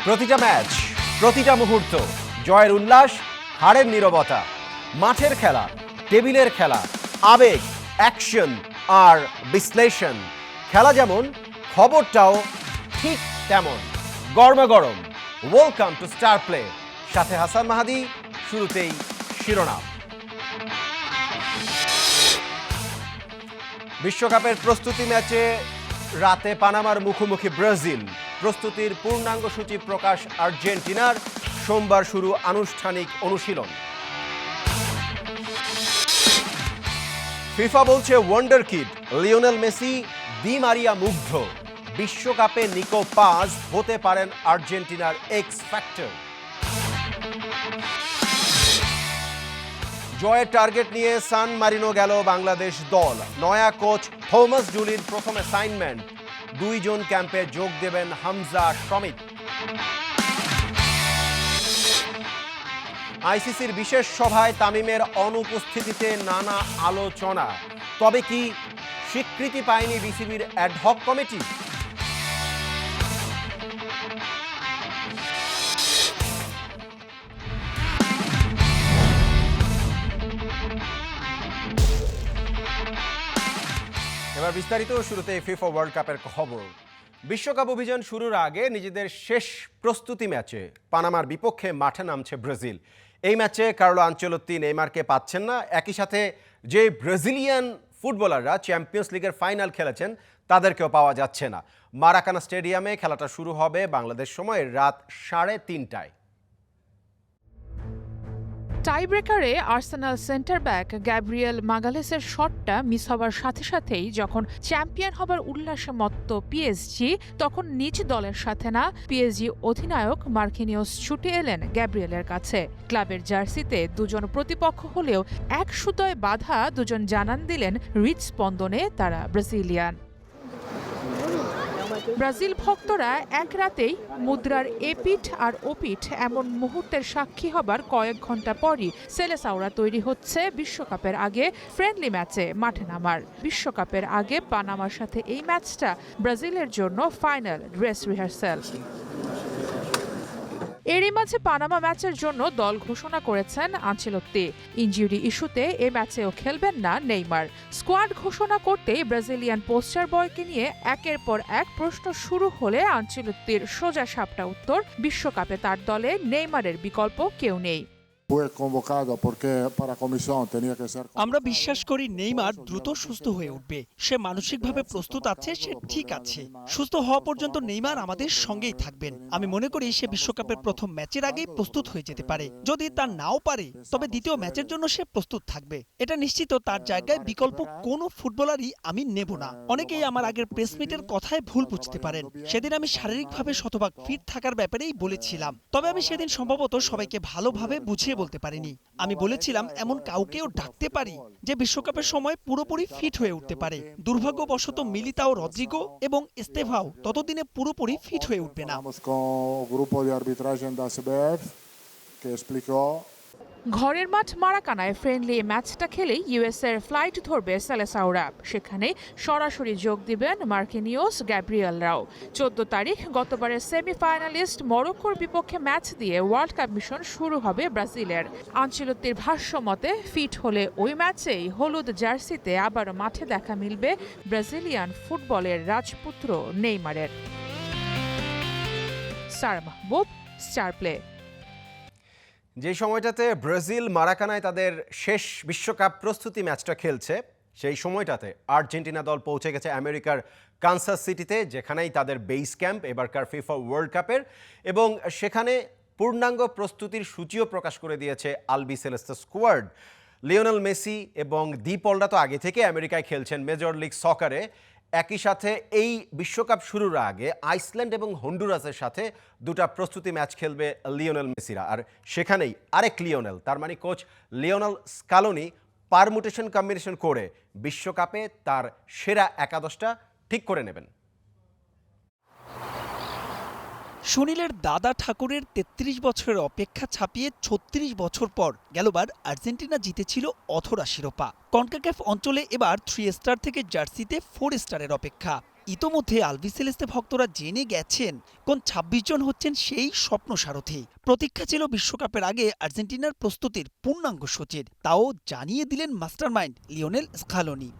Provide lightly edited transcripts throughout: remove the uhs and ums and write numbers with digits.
প্রতিটা ম্যাচ, প্রতিটা মুহূর্ত, জয়ের উল্লাস, হারের নীরবতা, মাঠের খেলা, টেবিলের খেলা, আবেগ, অ্যাকশন আর বিশ্লেষণ। খেলা যেমন, খবরটাও ঠিক তেমন গরমাগরম। ওয়েলকাম টু স্টার প্লে, সাথে হাসান মাহাদি। শুরুতেই শিরোনাম। বিশ্বকাপের প্রস্তুতি ম্যাচে রাতে পানামার মুখোমুখি ব্রাজিল। প্রস্তুতির পূর্ণাঙ্গ সূচি প্রকাশ আর্জেন্টিনার। সোমবার শুরু আনুষ্ঠানিক অনুশীলন। ফিফা বলছে wonder kid Lionel Messi, Di Maria মুগ্ধ। বিশ্বকাপে নিকো পাজ হতে পারেন আর্জেন্টিনার এক্স ফ্যাক্টর। জয়ের টার্গেট নিয়ে সান মারিনো গেল বাংলাদেশ দল। নয়া কোচ থমাস জুলির প্রথম অ্যাসাইনমেন্ট, 2 জন ক্যাম্পে যোগ দেবেন হামজা সমিত। আইসিসির বিশেষ সভায় তামিমের অনুপস্থিতিতে নানা আলোচনা। তবে কি স্বীকৃতি পায়নি বিসিবির অ্যাডহক কমিটি? এবার বিস্তারিত। শুরুতে ফিফা ওয়ার্ল্ড কাপের খবর। বিশ্বকাপ অভিযান শুরুর আগে নিজেদের শেষ প্রস্তুতি ম্যাচে পানামার বিপক্ষে মাঠে নামছে ব্রাজিল। এই ম্যাচে কার্লো আনচেলত্তি নেইমারকে পাচ্ছেন না। একই সাথে যে ব্রাজিলিয়ান ফুটবলাররা চ্যাম্পিয়ন্স লিগের ফাইনাল খেলেছেন তাদেরকেও পাওয়া যাচ্ছে না। মারাকানা স্টেডিয়ামে খেলাটা শুরু হবে বাংলাদেশ সময় রাত 3:30টায়। টাইব্রেকারে আর্সেনাল সেন্টার ব্যাক গ্যাব্রিয়েল মাগালেসের শটটা মিস হবার সাথে সাথেই যখন চ্যাম্পিয়ন হবার উল্লাসে মত্ত পিএসজি, তখন নিজ দলের সাথে না পিএসজি অধিনায়ক মার্কিনিওস ছুটে এলেন গ্যাব্রিয়েলের কাছে। ক্লাবের জার্সিতে দুজন প্রতিপক্ষ হলেও এক সুতোয় বাঁধা দুজন জানান দিলেন হৃদস্পন্দনে তারা ব্রাজিলিয়ান। ব্রাজিল ভক্তরা এক রাতেই মুদ্রার এপিঠ আর ওপিঠ এমন মুহূর্তের সাক্ষী হবার কয়েক ঘন্টা পরই সেলেসাওরা তৈরি হচ্ছে বিশ্বকাপের আগে ফ্রেন্ডলি ম্যাচে মাঠে নামার। বিশ্বকাপের আগে পানামার সাথে এই ম্যাচটা ব্রাজিলের জন্য ফাইনাল ড্রেস রিহার্সাল। এরই মাঝে পানামা ম্যাচের জন্য দল ঘোষণা করেছেন আনচেলত্তি। ইনজুরি ইস্যুতে এ ম্যাচেও খেলবেন না নেইমার। স্কোয়াড ঘোষণা করতেই ব্রাজিলিয়ান পোস্টার বয়কে নিয়ে একের পর এক প্রশ্ন শুরু হলে আনচেলত্তির সোজা সাপটা উত্তর, বিশ্বকাপে তার দলে নেইমারের বিকল্প কেউ নেই। আমরা বিশ্বাস করি নেইমার দ্রুত সুস্থ হয়ে উঠবে। সে মানসিকভাবে প্রস্তুত আছে, সে ঠিক আছে। সুস্থ হওয়া পর্যন্ত নেইমার আমাদের সঙ্গেই থাকবেন। আমি মনে করি সে বিশ্বকাপের প্রথম ম্যাচের আগেই প্রস্তুত হয়ে যেতে পারে। যদি তা নাও পারে তবে দ্বিতীয় ম্যাচের জন্য সে প্রস্তুত থাকবে। এটা নিশ্চিত তার জায়গায় বিকল্প কোনো ফুটবলারই আমি নেব না। অনেকেই আমার আগের প্রেস মিটের কথায় ভুল বুঝতে পারেন। সেদিন আমি শারীরিকভাবে শতভাগ ফিট থাকার ব্যাপারেই বলেছিলাম। তবে আমি সেদিন সম্ভবত সবাইকে ভালোভাবে বুঝিয়ে বলতে পারিনি। আমি বলেছিলাম এমন কাউকেও ডাকতে পারি যে বিশ্বকাপের সময় পুরোপুরি ফিট হয়ে উঠতে পারে। দুর্ভাগ্যবশত মিলিতাও, রদ্রিগো এবং এস্তেভাও ততদিনে পুরোপুরি ফিট হয়ে উঠবে না। ঘরের মাঠ মারাকানায় ফ্রেন্ডলি ম্যাচটা খেলেই ইউএসের ফ্লাইট ধরবে সেলেসাওরা। সেখানে সরাসরি যোগ দিবেন মার্কিনিওস, গ্যাব্রিয়েলরাও। 14 তারিখ গতবারের সেমিফাইনালিস্ট মরক্কোর বিপক্ষে ম্যাচ দিয়ে ওয়ার্ল্ড কাপ মিশন শুরু হবে ব্রাজিলের। আনচেলত্তির ভাষ্য মতে ফিট হলে ওই ম্যাচেই হলুদ জার্সিতে আবারও মাঠে দেখা মিলবে ব্রাজিলিয়ান ফুটবলের রাজপুত্র নেইমারের। সারা মাহবুব, স্টার প্লে। যে সময়টাতে ব্রাজিল মারাকানায় তাদের শেষ বিশ্বকাপ প্রস্তুতি ম্যাচটা খেলছে, সেই সময়টাতে আর্জেন্টিনা দল পৌঁছে গেছে আমেরিকার কানসাস সিটিতে, যেখানেই তাদের বেস ক্যাম্প এবারকার ফিফা ওয়ার্ল্ড কাপের। এবং সেখানে পূর্ণাঙ্গ প্রস্তুতির সূচিও প্রকাশ করে দিয়েছে আলবিসেলেস্তে স্কোয়াড। লিওনেল মেসি এবং দি পলরা তো আগে থেকে আমেরিকায় খেলছেন মেজর লিগ সকারে। একই সাথে এই বিশ্বকাপ শুরুর আগে আইসল্যান্ড এবং হন্ডুরাসের সাথে দুটা প্রস্তুতি ম্যাচ খেলবে লিওনেল মেসিরা। আর সেখানেই আরেক লিওনেল, তার মানে coach Lionel Scaloni permutation combination করে বিশ্বকাপে তার সেরা একাদশটা ঠিক করে নেবেন। সুনীলের দাদা ঠাকুরের ৩৩ বছরের অপেক্ষা ছাপিয়ে ৩৬ বছর পর গেলবার আর্জেন্টিনা জিতেছিল অধরা শিরোপা। কনকাকাফ অঞ্চলে এবার 3 স্টার থেকে জার্সিতে 4 স্টারের অপেক্ষা। ইতোমধ্যে আলবিসেলেস্তে ভক্তরা জেনে গেছেন কোন ২৬ জন হচ্ছেন সেই স্বপ্ন সারথি। প্রতীক্ষা ছিল বিশ্বকাপের আগে আর্জেন্টিনার প্রস্তুতির পূর্ণাঙ্গ সূচির, তাও জানিয়ে দিলেন মাস্টারমাইন্ড লিওনেল স্কালোনি।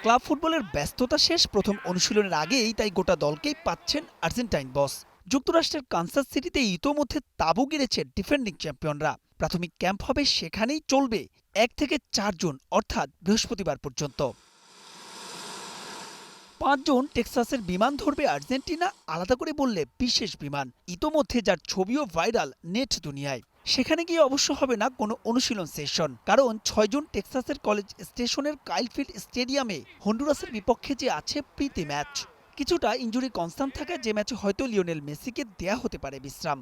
ক্লাব ফুটবলের ব্যস্ততা শেষ, প্রথম অনুশীলনের আগেই তাই গোটা দলকেই পাচ্ছেন আর্জেন্টাইন বস। যুক্তরাষ্ট্রের কানসাস সিটিতে ইতোমধ্যে তাঁবু গেড়েছে ডিফেন্ডিং চ্যাম্পিয়নরা। প্রাথমিক ক্যাম্প হবে সেখানেই, চলবে ১ থেকে ৪ জুন অর্থাৎ বৃহস্পতিবার পর্যন্ত। ৫ জন টেক্সাসের বিমান ধরবে আর্জেন্টিনা, আলাদা করে বললে বিশেষ বিমান, ইতোমধ্যে যার ছবিও ভাইরাল নেট দুনিয়ায়। সেখানে গিয়ে অবশ্য হবে না কোনো অনুশীলন সেশন, কারণ ৬ জুন টেক্সাসের কলেজ স্টেশনের কাইলফিল্ড স্টেডিয়ামে হন্ডুরাসের বিপক্ষে যে আছে প্রীতি ম্যাচ। কিছুটা ইনজুরি কনসার্ন থাকায় যে ম্যাচে হয়তো লিওনেল মেসিকে দেয়া হতে পারে বিশ্রাম।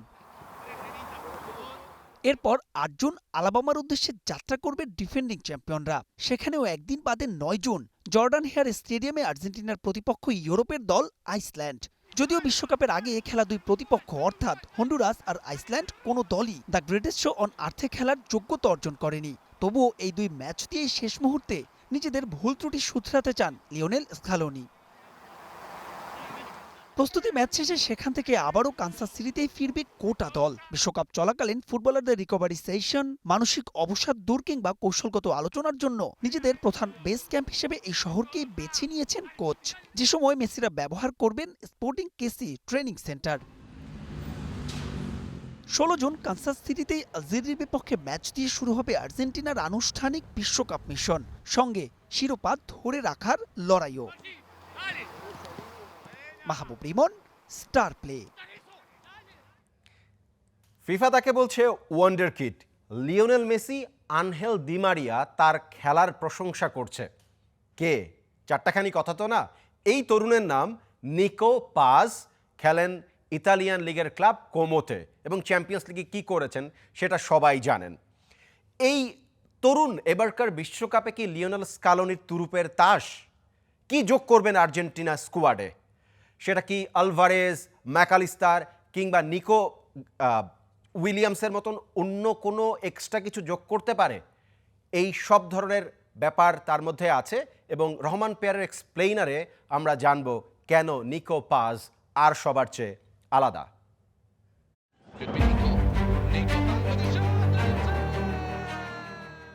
এরপর ৮ জুন আলাবামার উদ্দেশ্যে যাত্রা করবে ডিফেন্ডিং চ্যাম্পিয়নরা। সেখানেও একদিন বাদে ৯ জুন জর্ডান হেয়ার স্টেডিয়ামে আর্জেন্টিনার প্রতিপক্ষ ইউরোপের দল আইসল্যান্ড। যদিও বিশ্বকাপের আগে খেলা দুই প্রতিপক্ষ অর্থাৎ হন্ডুরাস আর আইসল্যান্ড কোনো দলই দ্য গ্রেটেস্ট শো অন আর্থে খেলার যোগ্যতা অর্জন করেনি। তবুও এই দুই ম্যাচ দিয়েই শেষ মুহূর্তে নিজেদের ভুল ত্রুটি শুধরাতে চান লিওনেল স্কালোনি। প্রস্তুতি ম্যাচ শেষে সেখান থেকে আবারও কানসাস সিটিতেই ফিরবে গোটা দল। বিশ্বকাপ চলাকালীন ফুটবলারদের রিকভারি সেশন, মানসিক অবসাদ দূর কিংবা কৌশলগত আলোচনার জন্য নিজেদের প্রধান বেস ক্যাম্প হিসেবে এই শহরকেই বেছে নিয়েছেন কোচ। যে সময় মেসিরা ব্যবহার করবেন স্পোর্টিং কেসি ট্রেনিং সেন্টার। ১৬ জুন কানসাস সিটিতেই আলজেরিয়ার বিপক্ষে ম্যাচ দিয়ে শুরু হবে আর্জেন্টিনার আনুষ্ঠানিক বিশ্বকাপ মিশন, সঙ্গে শিরোপা ধরে রাখার লড়াইও। Mahbub Rimon, star play. FIFA তাকে বলছে wonder kid. Lionel Messi, Angel Di Maria তার খেলার প্রশংসা করছে। কে? চারটাখানি কথা তো না। এই তরুণের নাম নিকো পাজ, খেলেন ইতালিয়ান লিগের ক্লাব কোমোতে এবং চ্যাম্পিয়ন্স লিগে কী করেছেন সেটা সবাই জানেন। এই তরুণ এবারকার বিশ্বকাপে কি লিওনেল স্কালোনির তুরুপের তাস? কি যোগ করবেন আর্জেন্টিনা স্কোয়াডে? সেটা কি আলভারেজ, ম্যাকালিস্টার কিংবা নিকো উইলিয়ামসের মতন অন্য কোনো এক্সট্রা কিছু যোগ করতে পারে? এই সব ধরনের ব্যাপার তার মধ্যে আছে এবং রহমান পেয়ারের এক্সপ্লেইনারে আমরা জানব কেন নিকো পাজ আর সবার চেয়ে আলাদা।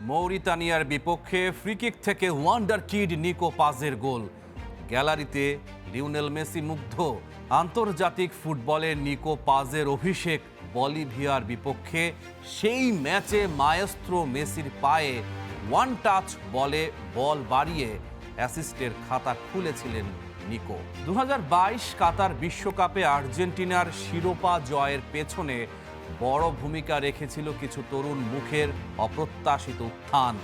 মৌরিতানিয়ার বিপক্ষে ফ্রিকিক থেকে ওয়ান্ডার কিড নিকো পাজের গোল। গ্যালারিতে লিওনেল মেসি মুগ্ধ। আন্তর্জাতিক ফুটবলে নিকো পাজের অভিষেক বলিভিয়ার বিপক্ষে। সেই ম্যাচে মায়েস্ত্রো মেসির পায়ে ওয়ান টাচ বলে বল বাড়িয়ে অ্যাসিস্টের খাতা খুলেছিলেন নিকো। ২০২২ কাতার বিশ্বকাপে আর্জেন্টিনার শিরোপা জয়ের পেছনে বড় ভূমিকা রেখেছিল কিছু তরুণ মুখের অপ্রত্যাশিত উত্থান।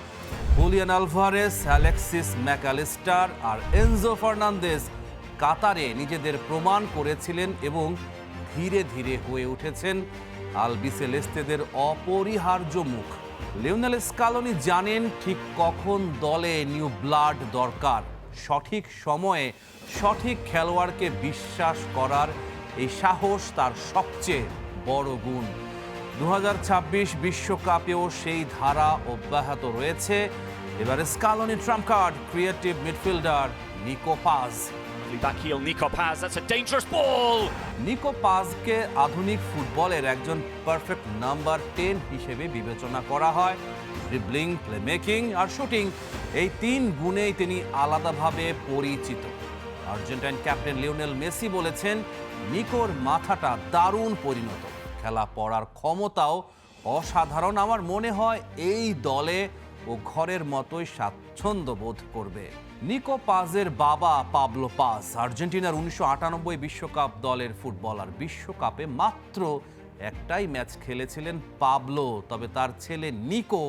হুলিয়ান আলভারেস, অ্যালেক্সিস ম্যাকালিস্টার আর এনজো ফার্নান্দেজ কাতারে নিজেদের প্রমাণ করেছিলেন এবং ধীরে ধীরে হয়ে উঠেছেন আলবিসেলেস্তেদের অপরিহার্য মুখ। লিওনেল স্কালোনি জানেন ঠিক কখন দলে নিউ ব্লাড দরকার, সঠিক সময়ে সঠিক খেলোয়াড়কে বিশ্বাস করার এই সাহস তার সবচেয়ে বড় গুণ। ২০২৬ বিশ্বকাপেও সেই ধারা অব্যাহত রয়েছে। এবার Scaloni trump card creative midfielder Nico Paz. Back heel, Nico Paz, that's a dangerous ball! নিকো পাজকে আধুনিক ফুটবলের একজন পারফেক্ট নাম্বার 10 হিসেবে বিবেচনা করা হয়। ড্রিবলিং, প্লেমেকিং আর শুটিং, এই ৩ গুণেই তিনি আলাদাভাবে পরিচিত। আর্জেন্টাইন ক্যাপ্টেন লিওনেল মেসি বলেছেন, নিকোর মাথাটা দারুণ পরিণত, খেলা পড়ার ক্ষমতাও অসাধারণ। আমার মনে হয় এই দলে ও ঘরের মতোই স্বাচ্ছন্দ্য বোধ করবে। নিকো পাজের বাবা পাবলো পাজ আর্জেন্টিনার ১৯৯৮ বিশ্বকাপ দলের ফুটবলার। বিশ্বকাপে মাত্র একটাই ম্যাচ খেলেছিলেন পাবলো, তবে তার ছেলে নিকো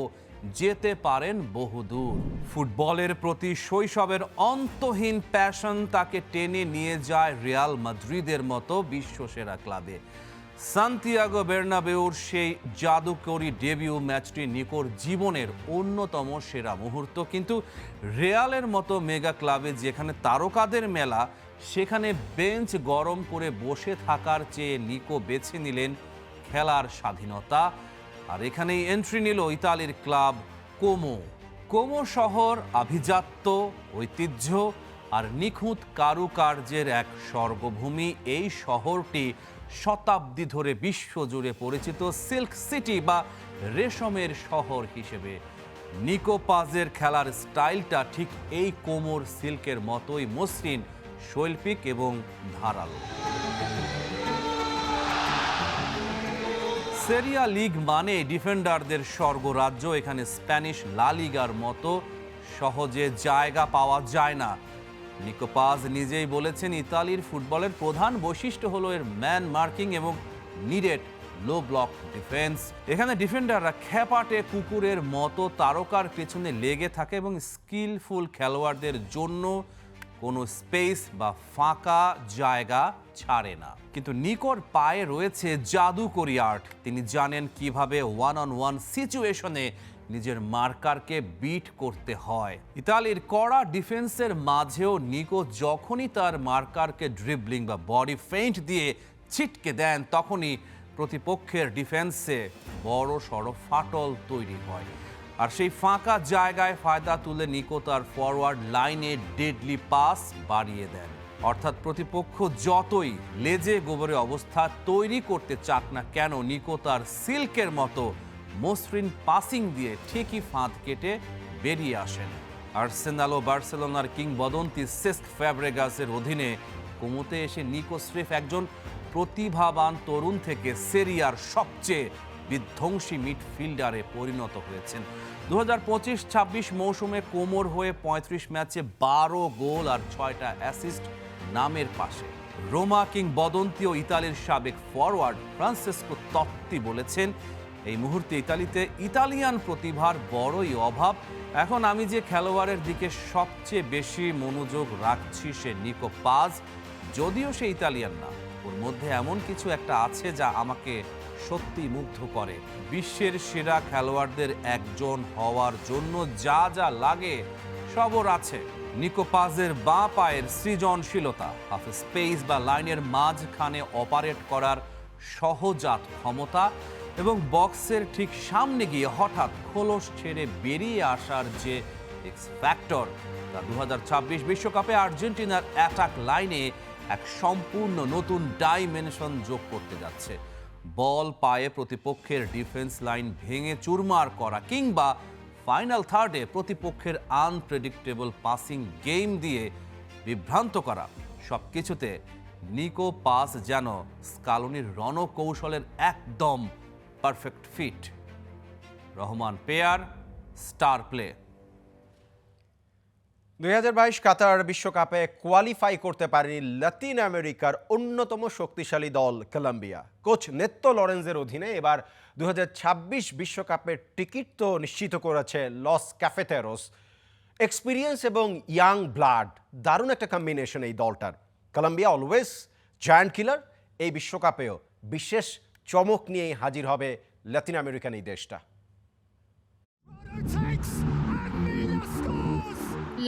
যেতে পারেন বহুদূর। ফুটবলের প্রতি শৈশবের অন্তহীন প্যাশন তাকে টেনে নিয়ে যায় রিয়াল মাদ্রিদের মতো বিশ্বসেরা ক্লাবে। সান্তিয়াগো বের্নাবেউর সেই জাদুকরী ডেবিউ ম্যাচটি নিকোর জীবনের অন্যতম সেরা মুহূর্ত। কিন্তু রিয়ালের মতো মেগা ক্লাবে যেখানে তারকাদের মেলা, সেখানে বেঞ্চ গরম করে বসে থাকার চেয়ে নিকো বেছে নিলেন খেলার স্বাধীনতা। আর এখানেই এন্ট্রি নিল ইতালির ক্লাব কোমো। কোমো শহর আভিজাত্য, ঐতিহ্য আর নিখুঁত কারুকার্যের এক স্বর্গভূমি এই শহরটি শতাব্দী ধরে বিশ্বজুড়ে পরিচিত সিল্ক সিটি বা রেশমের শহর হিসেবে। নিকো পাজের খেলার স্টাইলটা ঠিক এই কোমর সিল্কের মতোই মসৃণ, শৈল্পিক এবং ধারালো। সেরিয়া লিগ মানে ডিফেন্ডারদের স্বর্গরাজ্য। এখানে স্প্যানিশ লা লিগার মতো সহজে জায়গা পাওয়া যায় না। নিকো পাজ নিজেই বলেছেন, ইতালির ফুটবলের প্রধান বৈশিষ্ট্য হলো এর ম্যান মার্কিং এবং নিডেড লো ব্লক ডিফেন্স। এখানে ডিফেন্ডাররা খ্যাপাটে কুকুরের মতো তারকার পেছনে লেগে থাকে এবং স্কিলফুল খেলোয়াড়দের জন্য কোনো স্পেস বা ফাঁকা জায়গা ছাড়ে না। কিন্তু নিকোর পায়ে রয়েছে জাদুকরি আর্ট। তিনি জানেন কিভাবে ওয়ান অন ওয়ান সিচুয়েশনে নিজের মার্কারকে বিট করতে হয়। ইতালির কড়া ডিফেন্সের মাঝেও নিকো যখনই তার মার্কারকে ড্রিবলিং বা বডি ফেইন্ট দিয়ে ছিটকে দেন, তখনই প্রতিপক্ষের ডিফেন্সে বড় সড়ো ফাটল তৈরি হয়। আর সেই ফাঁকা জায়গায় ফায়দা তুলে নিকো তার ফরওয়ার্ড লাইনে ডেডলি পাস বাড়িয়ে দেন। অর্থাৎ প্রতিপক্ষ যতই লেজে গোবরে অবস্থা তৈরি করতে চাক না কেন, নিকো তার সিল্কের মতো মসৃণ পাসিং দিয়ে ঠিকই ফাঁদ কেটে বেরিয়ে আসেন। আর্সেনাল ও বার্সেলোনার কিংবদন্তি সেস্ক ফ্যাব্রেগাসের অধীনে কোমোতে এসে নিকো স্রেফ একজন প্রতিভাবান তরুণ থেকে সেরিয়ার সবচেয়ে বিধ্বংসী মিডফিল্ডারে পরিণত হয়েছেন। 2025-26 মৌসুমে কোমোর হয়ে 35 ম্যাচে 12 গোল আর 6টা অ্যাসিস্ট নামের পাশে। রোমা কিংবদন্তি ও ইতালির সাবেক ফরওয়ার্ড ফ্রান্সেসকো তত্তি বলেছেন, এই মুহূর্তে ইতালিতে ইতালিয়ান প্রতিভার বড়ই অভাব। এখন আমি যে খেলোয়াড়ের দিকে সবচেয়ে বেশি মনোযোগ রাখছি সে নিকো পাজ। যদিও সে ইতালিয়ান না, ওর মধ্যে এমন কিছু একটা আছে যা আমাকে সত্যি মুগ্ধ করে। বিশ্বের সেরা খেলোয়াড়দের একজন হওয়ার জন্য যা যা লাগে সব ওর আছে। নিকো পাজের বাঁ পায়ের সৃজনশীলতা, হাফ স্পেস বা লাইনের মাঝখানে অপারেট করার সহজাত ক্ষমতা এবং বক্সের ঠিক সামনে গিয়ে হঠাৎ খোলস ছেড়ে বেরিয়ে আসার যে এক্স ফ্যাক্টর, তা 2026 বিশ্বকাপে আর্জেন্টিনার অ্যাটাক লাইনে এক সম্পূর্ণ নতুন ডাইমেনশন যোগ করতে যাচ্ছে। বল পায়ে প্রতিপক্ষের ডিফেন্স লাইন ভেঙে চুরমার করা কিংবা ফাইনাল থার্ডে প্রতিপক্ষের আনপ্রেডিক্টেবল পাসিং গেম দিয়ে বিভ্রান্ত করা, সব কিছুতে নিকো পাস যেন স্কালোনির রণকৌশলের একদম perfect fit. Rahman Peyar, star play. 2022 Qatar বিশ্বকাপে কোয়ালিফাই করতে পারেনি লাতিন আমেরিকার অন্যতম শক্তিশালী দল কলম্বিয়া। কোচ নেত্তো লরেন্সের অধীনে এবার 2026 বিশ্বকাপের টিকিট তো নিশ্চিত করেছে লস ক্যাফেটেরোস। এক্সপিরিয়েন্স এবং ইয়াং ব্লাড, দারুণ একটা কম্বিনেশন এই দলটার। কলম্বিয়া অলওয়েজ জায়ান্ট কিলার, এই বিশ্বকাপেও বিশেষ চমক নিয়েই হাজির হবে লাতিন আমেরিকান এই দেশটা।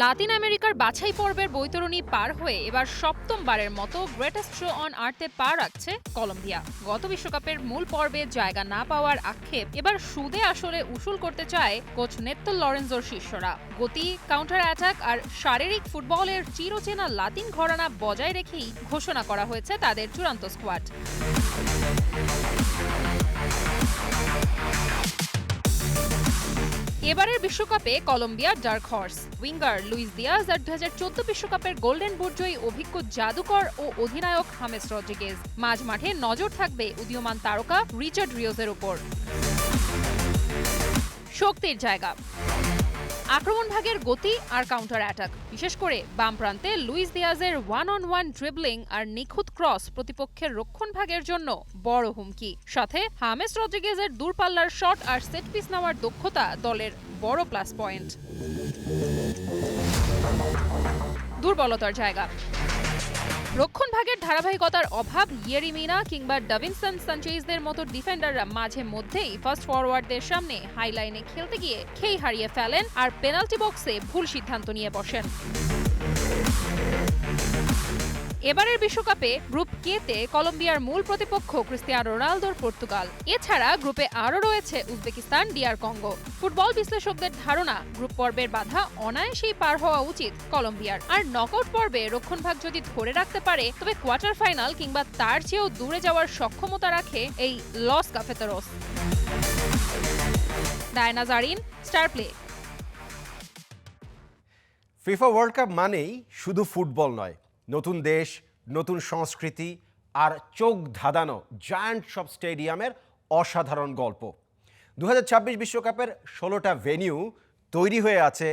লাতিন আমেরিকার বাছাই পর্বের বৈতরণী পার হয়ে এবার সপ্তমবারের মতো গ্রেটেস্ট শো অন আর্থে পা রাখছে কলম্বিয়া। গত বিশ্বকাপের মূল পর্বে জায়গা না পাওয়ার আক্ষেপ এবার সুদে আসলে উসুল করতে চায় কোচ নেত্তো লরেন্সোর শিষ্যরা। গতি, কাউন্টার অ্যাটাক আর শারীরিক ফুটবলের চিরচেনা লাতিন ঘরানা বজায় রেখেই ঘোষণা করা হয়েছে তাদের চূড়ান্ত স্কোয়াড। এবারের বিশ্বকাপে কলম্বিয়ার dark horse winger Luis Diaz আর 2014 বিশ্বকাপের গোল্ডেন বুট জয়ী অভিজ্ঞ জাদুকর ও অধিনায়ক হামেস রদ্রিগেজ। মাঝ মাঠে নজর থাকবে উদীয়মান তারকা রিচার্ড রিওজের উপর। শক্তির জায়গা, আক্রমণ ভাগের গতি আর কাউন্টার অ্যাটাক, বিশেষ করে বাম প্রান্তে লুইস দিয়াজের ওয়ান অন ওয়ান ড্রিবলিং আর নিখুঁত ক্রস প্রতিপক্ষের রক্ষণ ভাগের জন্য বড় হুমকি। সাথে হামেস রদ্রিগেজের দূরপাল্লার শট আর সেট পিস নেওয়ার দক্ষতা দলের বড় প্লাস পয়েন্ট। দুর্বলতার জায়গা, রক্ষণ ভাগের ধারাবাহিকতার অভাব। ইয়েরি মিনা কিংবা ডাভিনসন সানচেজদের মতো ডিফেন্ডাররা মাঝে মধ্যেই ফাস্ট ফরওয়ার্ডদের সামনে হাইলাইনে খেলতে গিয়ে খেই হারিয়ে ফেলেন আর পেনাল্টি বক্সে ভুল সিদ্ধান্ত নিয়ে বসেন। এবারের বিশ্বকাপে গ্রুপ কেতে কলম্বিয়ার মূল প্রতিপক্ষ ক্রিস্টিয়ানো রোনালদোর পর্তুগাল। এছাড়া গ্রুপে আরও রয়েছে উজবেকিস্তান, ডিআর কঙ্গো। ফুটবল বিশ্লেষকদের ধারণা, গ্রুপ পর্বের বাধা অনায়াসেই পার হওয়া উচিত কলম্বিয়ার। আর নকআউট পর্বে রক্ষণভাগ যদি ধরে রাখতে পারে, তবে কোয়ার্টার ফাইনাল কিংবা তার চেয়েও দূরে যাওয়ার সক্ষমতা রাখে এই Los Cafeteros. Diana Zarin, star play. FIFA World Cup মানেই শুধু ফুটবল নয়, নতুন দেশ, নতুন সংস্কৃতি আর চোখ ধাঁধানো জায়ান্ট সব স্টেডিয়ামের অসাধারণ গল্প। 2026 বিশ্বকাপের 16টা ভেন্যু তৈরি হয়ে আছে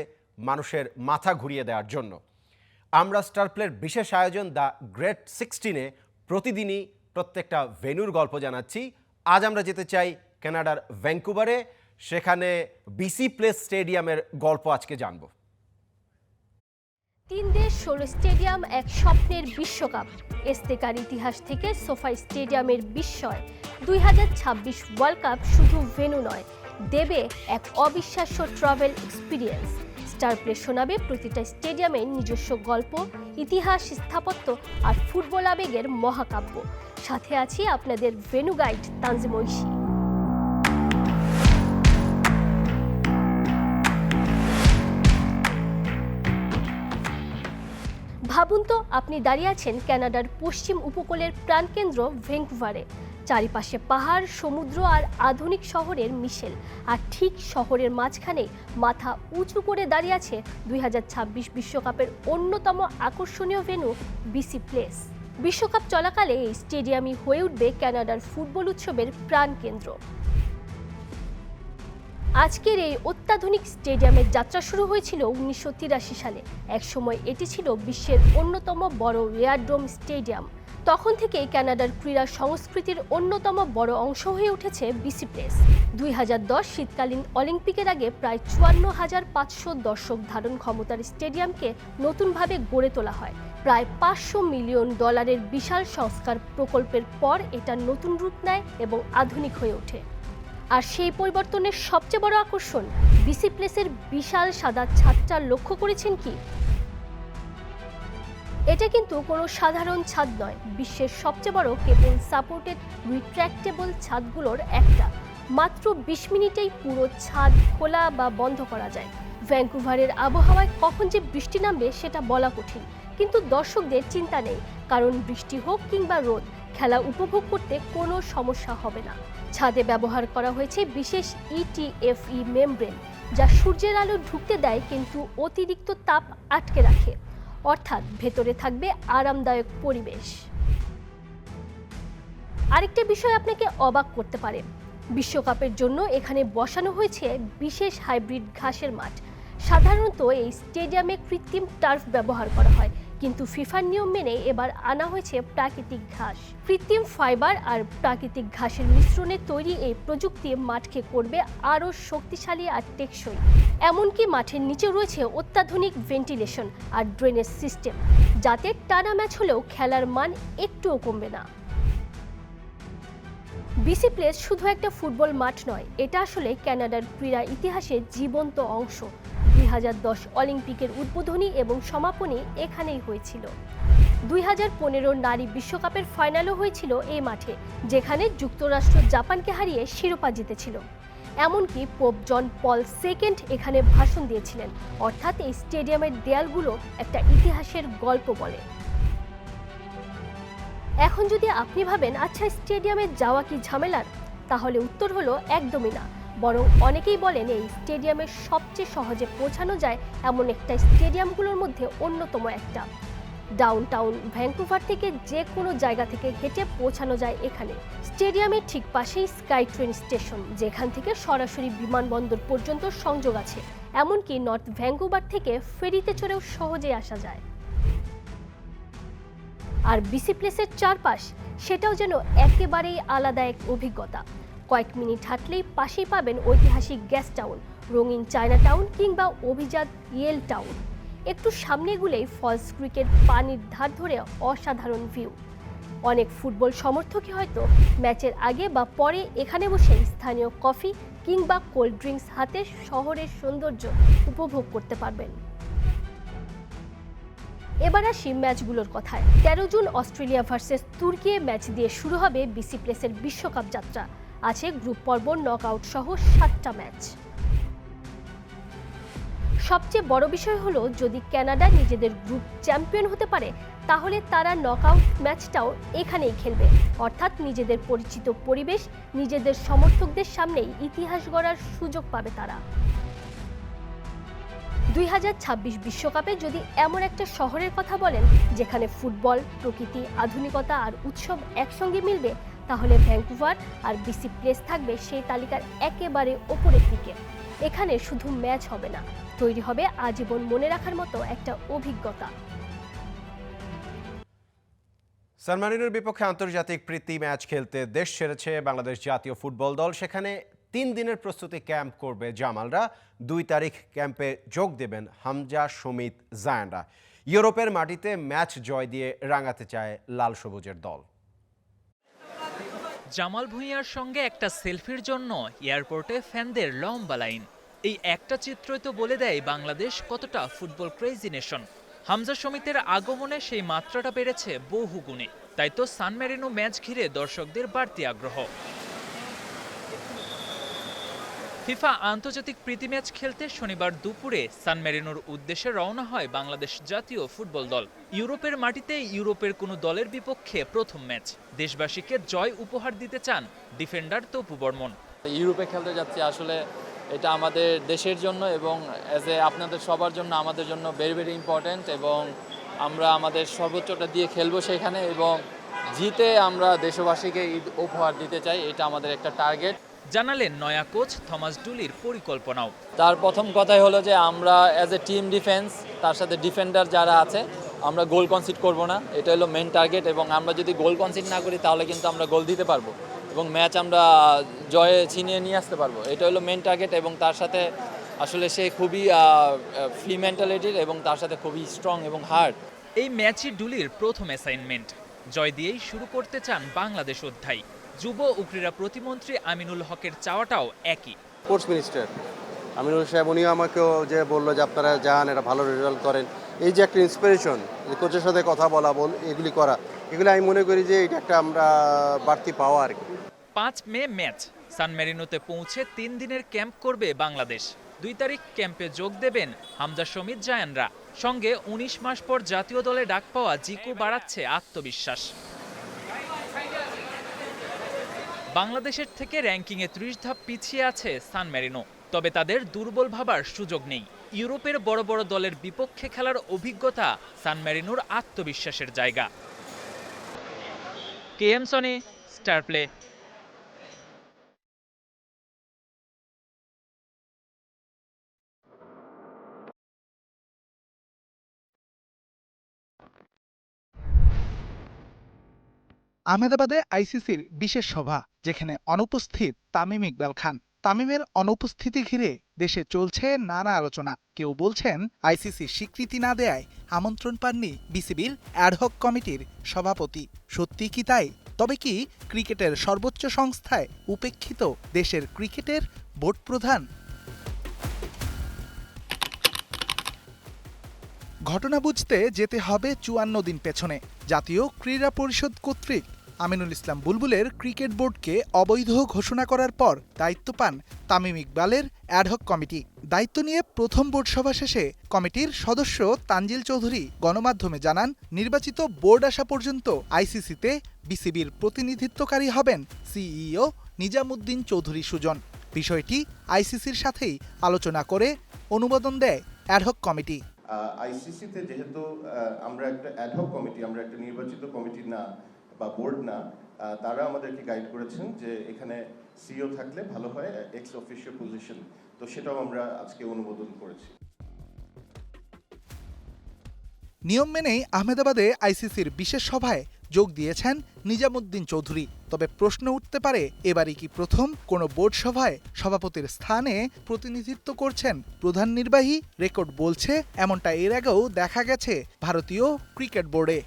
মানুষের মাথা ঘুরিয়ে দেওয়ার জন্য। আমরা স্টার প্লের বিশেষ আয়োজন দ্য গ্রেট 16-এ প্রতিদিনই প্রত্যেকটা ভেন্যুর গল্প জানাচ্ছি। আজ আমরা যেতে চাই কানাডার ভ্যাঙ্কুভারে, সেখানে বিসি প্লেস স্টেডিয়ামের গল্প আজকে জানবো। 3 দেশ 16 স্টেডিয়াম, এক স্বপ্নের বিশ্বকাপ। এস্তেকার ইতিহাস থেকে সোফাই স্টেডিয়ামের বিস্ময়। 2026 ওয়ার্ল্ড কাপ শুধু ভেন্যু নয়, দেবে এক অবিশ্বাস্য ট্রাভেল এক্সপিরিয়েন্স। স্টার প্লে শোনাবে প্রতিটা স্টেডিয়ামের নিজস্ব গল্প, ইতিহাস, স্থাপত্য আর ফুটবল আবেগের মহাকাব্য। সাথে আছি আপনাদের ভেন্যু গাইড তানজিম ঐশী। ভাবুন তো, আপনি দাঁড়িয়ে আছেন কানাডার পশ্চিম উপকূলের প্রাণকেন্দ্র ভ্যাঙ্কুভারে। চারিপাশে পাহাড়, সমুদ্র আর আধুনিক শহরের মিশেল। আর ঠিক শহরের মাঝখানে মাথা উঁচু করে দাঁড়িয়ে আছে 2026 বিশ্বকাপের অন্যতম আকর্ষণীয় ভেন্যু বিসি প্লেস। বিশ্বকাপ চলাকালে এই স্টেডিয়ামই হয়ে উঠবে কানাডার ফুটবল উৎসবের প্রাণকেন্দ্র। আজকের এই অত্যাধুনিক স্টেডিয়ামের যাত্রা শুরু হয়েছিল 1983 সালে। একসময় এটি ছিল বিশ্বের অন্যতম বড় এয়ারড্রোম স্টেডিয়াম। তখন থেকেই কানাডার ক্রীড়া সংস্কৃতির অন্যতম বড় অংশ হয়ে উঠেছে বিসি প্লেস। 2010 শীতকালীন অলিম্পিকের আগে প্রায় 54,500 দর্শক ধারণ ক্ষমতার স্টেডিয়ামকে নতুনভাবে গড়ে তোলা হয়। প্রায় $500 মিলিয়ন বিশাল সংস্কার প্রকল্পের পর এটা নতুন রূপ নেয় এবং আধুনিক হয়ে ওঠে। আর সেই পরিবর্তনের সবচেয়ে বড় আকর্ষণ বিসি প্লেসের বিশাল সাদা ছাদটা লক্ষ্য করেছেন কি? এটা কিন্তু কোনো সাধারণ ছাদ নয়, বিশ্বের সবচেয়ে বড় কেবল সাপোর্টেড রিট্র্যাক্টেবল ছাদগুলোর একটা। মাত্র 20 মিনিটেই পুরো ছাদ খোলা বা বন্ধ করা যায়। ভ্যাঙ্কুভারের আবহাওয়ায় কখন যে বৃষ্টি নামবে সেটা বলা কঠিন, কিন্তু দর্শকদের চিন্তা নেই, কারণ বৃষ্টি হোক কিংবা রোদ, খেলা উপভোগ করতে কোনো সমস্যা হবে না। ছাদে ব্যবহার করা হয়েছে বিশেষ ইটিএফই মেমব্রেন, যা সূর্যের আলো ঢুকতে দেয় কিন্তু অতিরিক্ত তাপ আটকে রাখে। অর্থাৎ ভেতরে থাকবে আরামদায়ক পরিবেশ। আরেকটা বিষয় আপনাকে অবাক করতে পারে, বিশ্বকাপের জন্য এখানে বসানো হয়েছে বিশেষ হাইব্রিড ঘাসের মাঠ। সাধারণত এই স্টেডিয়ামে কৃত্রিম টার্ফ ব্যবহার করা হয়, কিন্তু ফিফার নিয়ম মেনে এবার আনা হয়েছে প্রাকৃতিক ঘাস। কৃত্রিম ফাইবার আর প্রাকৃতিক ঘাসের মিশ্রণে তৈরি এই প্রযুক্তি মাঠকে করবে আরও শক্তিশালী আর টেকসই। এমনকি মাঠের নিচে রয়েছে অত্যাধুনিক ভেন্টিলেশন আর ড্রেনেজ সিস্টেম, যাতে টানা ম্যাচ হলেও খেলার মান একটুও কমবে না। বিসি প্লেস শুধু একটা ফুটবল মাঠ নয়, এটা আসলে কানাডার ক্রীড়া ইতিহাসের জীবন্ত অংশ। 2010 অলিম্পিকের উদ্বোধনী এবং সমাপনী এখানেই হয়েছিল। 2015 নারী বিশ্বকাপের ফাইনালও হয়েছিল এই মাঠে, যেখানে যুক্তরাষ্ট্র জাপানকে হারিয়ে শিরোপা জিতেছিল। এমনকি পোপ জন পল সেকেন্ড এখানে ভাষণ দিয়েছিলেন। অর্থাৎ এই স্টেডিয়ামের দেয়ালগুলো একটা ইতিহাসের গল্প বলে। এখন যদি আপনি ভাবেন আচ্ছা স্টেডিয়ামে যাওয়া কি ঝামেলার, তাহলে উত্তর হলো একদমই না। বরং অনেকেই বলেন এই স্টেডিয়ামে সবচেয়ে সহজে পৌঁছানো যায় এমন একটা স্টেডিয়ামগুলোর মধ্যে অন্যতম একটা। ডাউনটাউন ভ্যাঙ্কুভার থেকে যে কোনো জায়গা থেকে হেঁটে পৌঁছানো যায় এখানে। স্টেডিয়ামের ঠিক পাশেই স্কাই ট্রেন স্টেশন, যেখান থেকে সরাসরি বিমানবন্দর পর্যন্ত সংযোগ আছে। এমনকি নর্থ ভ্যাঙ্কুভার থেকে ফেরিতে চড়েও সহজেই আসা যায়। আর বিসি প্লেসের চারপাশ, সেটাও যেন একেবারেই আলাদা এক অভিজ্ঞতা। কয়েক মিনিট হাঁটলেই পাশেই পাবেন ঐতিহাসিক গ্যাস টাউন, রঙিন চায়না টাউন কিংবা অভিজাত ইয়েল টাউন। একটু সামনে গেলেই ফলস ক্রিকের পানির ধার ধরে অসাধারণ ভিউ। অনেক ফুটবল সমর্থকই হয়তো ম্যাচের আগে বা পরে এখানে বসে স্থানীয় কফি কিংবা কোল্ড ড্রিঙ্কস হাতে শহরের সৌন্দর্য উপভোগ করতে পারবেন। এবার আসি ম্যাচগুলোর কথায়। 13 জুন অস্ট্রেলিয়া ভার্সেস তুর্কি ম্যাচ দিয়ে শুরু হবে বিসি প্লেসের বিশ্বকাপ যাত্রা। আছে গ্রুপ পর্ব, নকআউট সহ 7টা ম্যাচ। সবচেয়ে বড় বিষয় হলো, যদি কানাডা নিজেদের গ্রুপ চ্যাম্পিয়ন হতে পারে তাহলে তারা নকআউট ম্যাচটাও এখানেই খেলবে। অর্থাৎ নিজেদের পরিচিত পরিবেশ, নিজেদের সমর্থকদের সামনেই ইতিহাস গড়ার সুযোগ পাবে তারা। 2026 বিশ্বকাপে যদি এমন একটা শহরের কথা বলেন যেখানে ফুটবল, প্রকৃতি, আধুনিকতা আর উৎসব একসঙ্গে মিলবে, তাহলে ভ্যাঙ্কুভার আর বিসি প্লেস থাকবে সেই তালিকার একেবারে ওপরের দিকে। এখানে শুধু ম্যাচ হবে না, তৈরি হবে আজীবন মনে রাখার মতো একটা অভিজ্ঞতা। সান মারিনোর বিপক্ষে আন্তর্জাতিক প্রীতি ম্যাচ খেলতে দেশ ছেড়েছে বাংলাদেশ জাতীয় ফুটবল দল। সেখানে 3 দিনের প্রস্তুতি ক্যাম্প করবে জামালরা। 2 তারিখ ক্যাম্পে যোগ দেবেন হামজা, সমিত, জায়ানরা। ইউরোপের মাটিতে ম্যাচ জয় দিয়ে রাঙাতে চায় লাল সবুজের দল। জামাল ভুঁইয়ার সঙ্গে একটা সেলফির জন্য এয়ারপোর্টে ফ্যানদের লম্বা লাইন। এই একটা চিত্রই তো বলে দেয় বাংলাদেশ কতটা ফুটবল ক্রেজি নেশন। হামজা, সমিতের আগমনে সেই মাত্রাটা বেড়েছে বহু গুণে। তাই তো সান মেরিনো ম্যাচ ঘিরে দর্শকদের বাড়তি আগ্রহ। ফিফা আন্তর্জাতিক প্রীতি ম্যাচ খেলতে শনিবার দুপুরে সান মেরিনোর উদ্দেশ্যে রওনা হয় বাংলাদেশ জাতীয় ফুটবল দল। ইউরোপের মাটিতে ইউরোপের কোনো দলের বিপক্ষে প্রথম ম্যাচ। দেশবাসীকে জয় উপহার দিতে চান ডিফেন্ডার তপু বর্মন। ইউরোপে খেলতে যাচ্ছি, আসলে এটা আমাদের দেশের জন্য এবং আপনাদের সবার জন্য, আমাদের জন্য ভেরি ভেরি ইম্পর্ট্যান্ট, এবং আমরা আমাদের সর্বোচ্চটা দিয়ে খেলবো সেখানে, এবং জিতে আমরা দেশবাসীকে ঈদ উপহার দিতে চাই। এটা আমাদের একটা টার্গেট। জানালেন নয়া কোচ থমাস ডুলির পরিকল্পনাও। তার প্রথম কথাই হলো যে আমরা টিম ডিফেন্স, তার সাথে ডিফেন্ডার যারা আছে, আমরা গোল কনসিড করব না। এটা হলো মেন টার্গেট, এবং আমরা যদি গোল কনসিড না করি তাহলে কিন্তু আমরা গোল দিতে পারবো এবং ম্যাচ আমরা জয়ে ছিনিয়ে নিয়ে আসতে পারবো। এটা হলো মেন টার্গেট, এবং তার সাথে আসলে সে খুবই ফ্রি মেন্টালিটির, এবং তার সাথে খুবই স্ট্রং এবং হার্ড। এই ম্যাচই ডুলির প্রথম অ্যাসাইনমেন্ট। জয় দিয়েই শুরু করতে চান বাংলাদেশ অধ্যায়। যুব ও ক্রীড়া প্রতিমন্ত্রী আমিনুল হকের চাওয়াটাও একই। স্পোর্টস মিনিস্টার আমিনুল সাহেব, উনিও আমাকেও যে বললো যে আপনারা যান, এটা ভালো রেজাল্ট করেন। এই যে একটা ইন্সপিরেশন, যে কোচের সাথে কথা বলা, এগুলি করা, এগুলি আমি মনে করি যে এটা একটা আমরা বাড়তি পাওয়া আর কি। 5 মে ম্যাচ। সান মেরিনোতে পৌঁছে 3 দিনের ক্যাম্প করবে বাংলাদেশ। 2 তারিখ ক্যাম্পে যোগ দেবেন হামজা, সমিত, জায়ানরা। সঙ্গে 19 মাস পর জাতীয় দলে ডাক পাওয়া জিকু বাড়াচ্ছে আত্মবিশ্বাস। বাংলাদেশের থেকে র্যাঙ্কিংয়ে 30 ধাপ পিছিয়ে আছে সান মেরিনো। তবে তাদের দুর্বল ভাবার সুযোগ নেই। ইউরোপের বড় বড় দলের বিপক্ষে খেলার অভিজ্ঞতা সান মেরিনোর আত্মবিশ্বাসের জায়গা। KM Sony, star play. আহমেদাবাদে আইসিসির বিশেষ সভা, যেখানে অনুপস্থিত তামিম ইকবাল খান। তামিমের অনুপস্থিতি ঘিরে দেশে চলছে নানা আলোচনা। কেউ বলছেন আইসিসির স্বীকৃতি না দেয়ায় আমন্ত্রণ পাননি বিসিবির অ্যাডহক কমিটির সভাপতি। সত্যি কি তাই? তবে কি ক্রিকেটের সর্বোচ্চ সংস্থায় উপেক্ষিত দেশের ক্রিকেটের বোর্ড প্রধান? ঘটনা বুঝতে যেতে হবে 54 দিন পেছনে। জাতীয় ক্রীড়া পরিষদ কর্তৃক আমিনুল ইসলাম বুলবুলের ক্রিকেট বোর্ডকে অবৈধ ঘোষণা করার পর দায়িত্ব পান তামিম ইকবালের অ্যাডহক কমিটি। দায়িত্ব নিয়ে প্রথম বোর্ড সভা শেষে কমিটির সদস্য তানজিল চৌধুরী গণমাধ্যমে জানান, নির্বাচিত বোর্ড আসা পর্যন্ত আইসিসিতে বিসিবির প্রতিনিধিত্বকারী হবেন সিইও নিজামুদ্দিন চৌধুরী সুজন। বিষয়টি আইসিসির সাথেই আলোচনা করে অনুমোদন দেয় অ্যাডহক কমিটি। আইসিসিতে যেহেতু আমরা একটা অ্যাডহক কমিটি, আমরা একটা নির্বাচিত কমিটি না বা বোর্ড না, তারা আমাদেরকে গাইড করেছেন যে এখানে সিইও থাকলে ভালো হয়, এক্স অফিসিও পজিশন, তো সেটাও আমরা আজকে অনুমোদন করেছি। নিয়ম মেনেই আহমেদাবাদে আইসিসির বিশেষ সভায় যোগ দিয়েছেন নিজামুদ্দিন চৌধুরী। তবে প্রশ্ন উঠতে পারে, এবারই কি প্রথম কোনো বোর্ড সভায় সভাপতির স্থানে প্রতিনিধিত্ব করছেন প্রধান নির্বাহী? রেকর্ড বলছে এমনটা এর আগেও দেখা গেছে ভারতীয় ক্রিকেট বোর্ডে।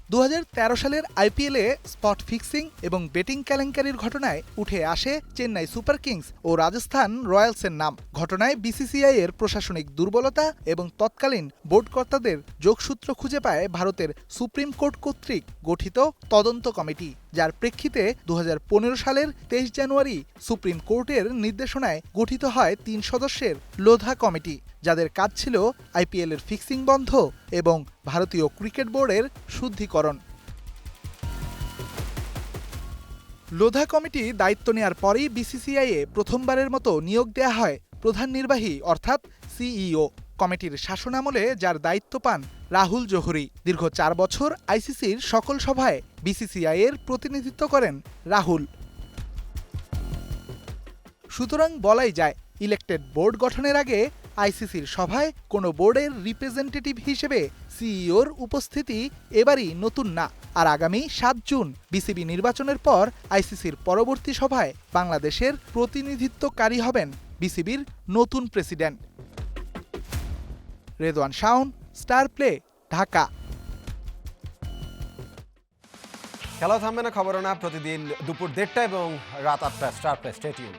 2013 সালের আইপিএলে স্পট ফিক্সিং এবং বেটিং কেলেঙ্কারির ঘটনায় উঠে আসে চেন্নাই সুপার কিংস ও রাজস্থান রয়্যালসের নাম। ঘটনায় বিসিসিআই এর প্রশাসনিক দুর্বলতা এবং তৎকালীন বোর্ড কর্তাদের যোগসূত্র খুঁজে পায় ভারতের সুপ্রিম কোর্ট কর্তৃক গঠিত তদন্ত কমিটি, যার প্রেক্ষিতে 2015 সালের 23 জানুয়ারি সুপ্রিম কোর্টের নির্দেশনায় গঠিত হয় 3 সদস্যের লোধা কমিটি, যাদের কাজ ছিল আইপিএল এর ফিক্সিং বন্ধ এবং ভারতীয় ক্রিকেট বোর্ডের শুদ্ধিকরণ। লোধা কমিটি দায়িত্ব নেয়ার পরেই বিসিসিআই এ প্রথমবারের মতো নিয়োগ দেয়া হয় প্রধান নির্বাহী অর্থাৎ সিইও। কমিটির শাসনামলে যার দায়িত্ব পান রাহুল জোহরি। দীর্ঘ 4 বছর আইসিসির সকল সভায় বিসিসিআই এর প্রতিনিধিত্ব করেন রাহুল। সুতরাং বলাই যায়, ইলেক্টেড বোর্ড গঠনের আগে আইসিসির সভায় কোনো বোর্ডের রিপ্রেজেন্টেটিভ হিসেবে সিইওর উপস্থিতি এবারই নতুন না। আর আগামী 7 জুন বিসিবি নির্বাচনের পর আইসিসির পরবর্তী সভায় বাংলাদেশের প্রতিনিধিত্বকারী হবেন বিসিবির নতুন president. Redwan Shaon, star play, Dhaka. খেলা থামবে না, খবর না প্রতিদিন দুপুর 1:30 এবং রাত 8টায় স্টার প্লে। Stay tune.